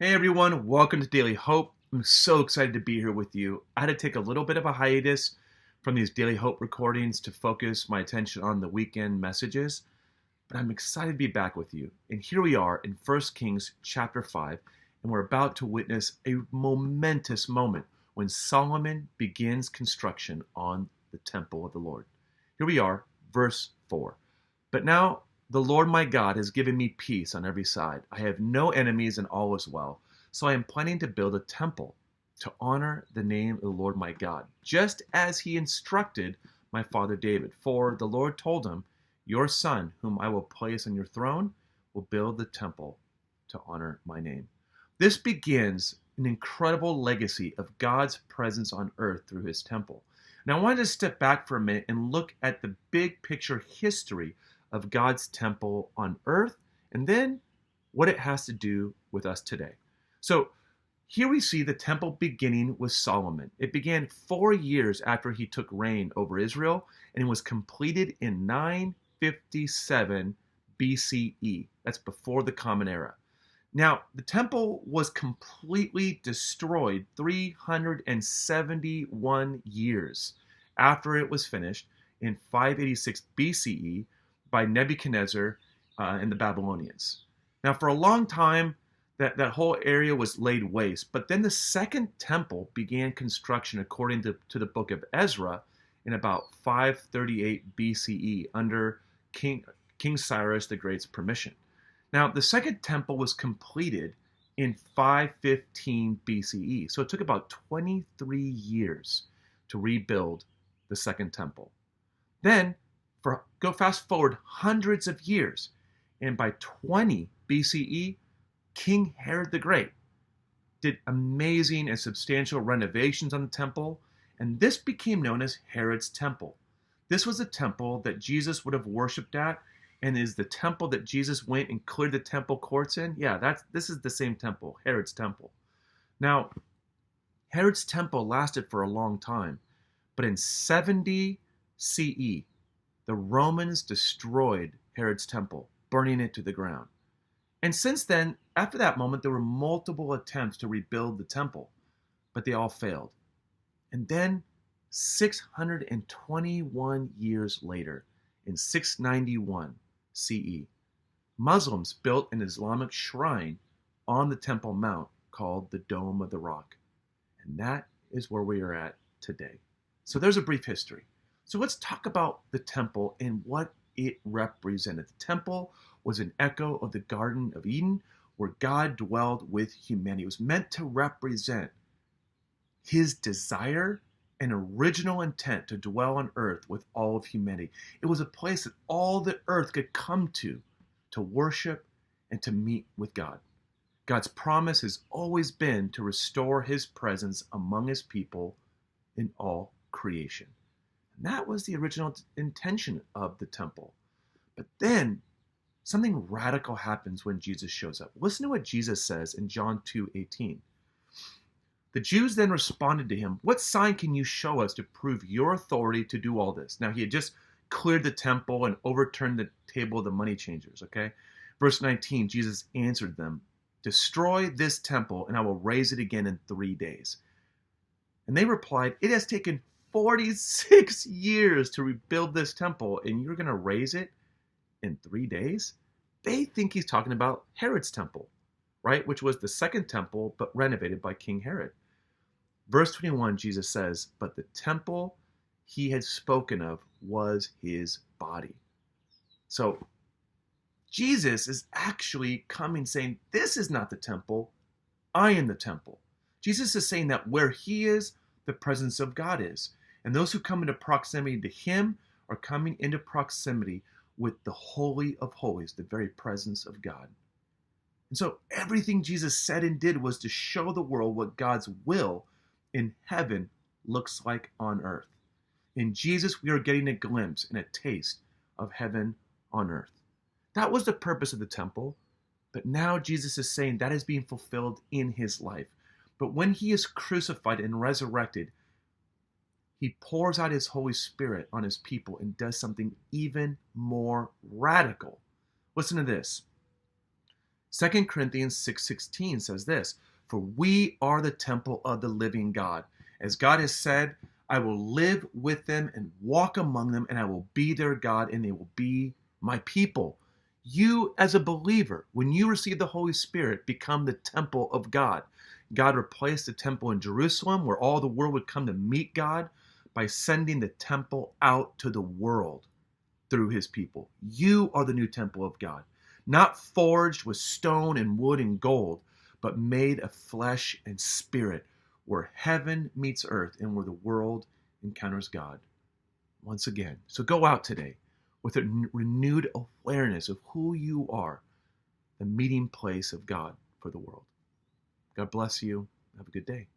Hey everyone, welcome to Daily Hope. I'm so excited to be here with you. I had to take a little bit of a hiatus from these Daily Hope recordings to focus my attention on the weekend messages, but I'm excited to be back with you. And here we are in 1 Kings chapter 5, and we're about to witness a momentous moment when Solomon begins construction on the temple of the Lord. Here we are, verse 4. But now the Lord my God has given me peace on every side. I have no enemies and all is well. So I am planning to build a temple to honor the name of the Lord my God, just as he instructed my father David. For the Lord told him, your son, whom I will place on your throne, will build the temple to honor my name. This begins an incredible legacy of God's presence on earth through his temple. Now I wanted to step back for a minute and look at the big picture history of God's temple on earth, and then what it has to do with us today. So here we see the temple beginning with Solomon. It began 4 years after he took reign over Israel, and it was completed in 957 BCE. That's before the Common Era. Now, the temple was completely destroyed 371 years after it was finished in 586 BCE by Nebuchadnezzar and the Babylonians. Now, for a long time, that whole area was laid waste. But then the second temple began construction according to the book of Ezra in about 538 BCE under King Cyrus the Great's permission. Now, the second temple was completed in 515 BCE. So it took about 23 years to rebuild the second temple. Then go fast forward hundreds of years, and by 20 BCE, King Herod the Great did amazing and substantial renovations on the temple, and this became known as Herod's Temple. This was a temple that Jesus would have worshipped at, and is the temple that Jesus went and cleared the temple courts in. Yeah, this is the same temple, Herod's Temple. Now, Herod's Temple lasted for a long time, but in 70 CE, the Romans destroyed Herod's temple, burning it to the ground. And since then, after that moment, there were multiple attempts to rebuild the temple, but they all failed. And then, 621 years later, in 691 CE, Muslims built an Islamic shrine on the Temple Mount called the Dome of the Rock. And that is where we are at today. So there's a brief history. So let's talk about the temple and what it represented. The temple was an echo of the Garden of Eden, where God dwelled with humanity. It was meant to represent his desire and original intent to dwell on earth with all of humanity. It was a place that all the earth could come to worship and to meet with God. God's promise has always been to restore his presence among his people in all creation. And that was the original intention of the temple. But then something radical happens when Jesus shows up. Listen to what Jesus says in John 2:18. The Jews then responded to him, what sign can you show us to prove your authority to do all this? Now, he had just cleared the temple and overturned the table of the money changers, okay? Verse 19, Jesus answered them, destroy this temple and I will raise it again in 3 days. And they replied, it has taken 46 years to rebuild this temple, and you're going to raise it in 3 days? They think he's talking about Herod's temple, right? Which was the second temple, but renovated by King Herod. Verse 21, Jesus says, but the temple he had spoken of was his body. So Jesus is actually coming saying, this is not the temple, I am the temple. Jesus is saying that where he is, the presence of God is. And those who come into proximity to him are coming into proximity with the Holy of Holies, the very presence of God. And so everything Jesus said and did was to show the world what God's will in heaven looks like on earth. In Jesus, we are getting a glimpse and a taste of heaven on earth. That was the purpose of the temple, but now Jesus is saying that is being fulfilled in his life. But when he is crucified and resurrected, he pours out his Holy Spirit on his people and does something even more radical. Listen to this. 2 Corinthians 6:16 says this, "For we are the temple of the living God. As God has said, I will live with them and walk among them, and I will be their God, and they will be my people." You, as a believer, when you receive the Holy Spirit, become the temple of God. God replaced the temple in Jerusalem, where all the world would come to meet God, by sending the temple out to the world through his people. You are the new temple of God, not forged with stone and wood and gold, but made of flesh and spirit, where heaven meets earth and where the world encounters God once again. So go out today with a renewed awareness of who you are, the meeting place of God for the world. God bless you. Have a good day.